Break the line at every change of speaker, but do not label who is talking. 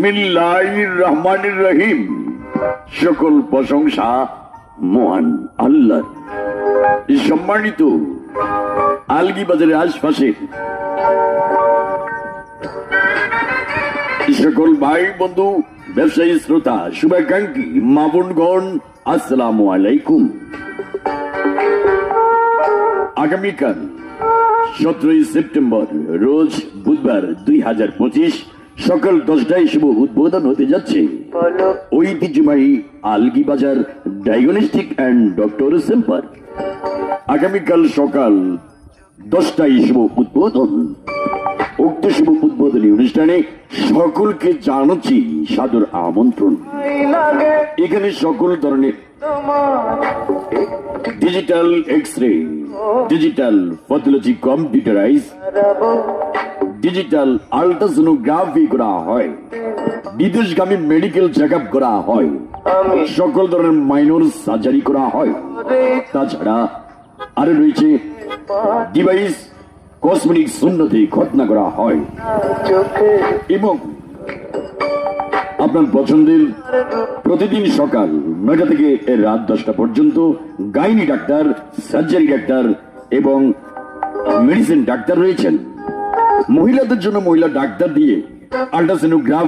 বিসমিল্লাহির রহমানির রহিম। সকল প্রশংসা মহান আল্লাহর। সম্মানিত আলগী বাজারের আশপাশে সকল ভাই বন্ধু, ব্যবসায়ী, শ্রোতা, শুভাকাঙ্ক্ষী মা বোনগণ, আসসালামু আলাইকুম। আগামীকাল 17 সেপ্টেম্বর রোজ বুধবার 2025 সকাল 10টায় শুভ উদ্বোধন হতে যাচ্ছে ঐতিহ্যবাহী আলগী বাজার ডায়াগনস্টিক অ্যান্ড ডক্টর চেম্বার। আগামীকাল সকাল 10টায় শুভ উদ্বোধন। উক্ত শুভ উদ্বোধনী অনুষ্ঠানে সকলকে জানাচ্ছি সাদর আমন্ত্রণ। এখানে সকল ধরনের digital x-ray, digital pathology, computerise, digital ultrasonography করা হয়, বিদেশগামী মেডিকেল চেক আপ করা হয়, সকল ধরনের মাইনর সার্জারি করা হয়। তাছাড়া আরো রয়েছে ডিভাইস, কসমেটিক সুন্নতে খতনা করা হয় এবং আপনার পছন্দের প্রতিদিন সকাল 9টা থেকে রাত 10টা পর্যন্ত গাইনি ডাক্তার, সার্জারি ডাক্তার এবং মেডিসিন ডাক্তার রয়েছেন। মহিলাদের জন্য মহিলা ডাক্তার দিয়ে আল্ট্রাসোনোগ্রাফি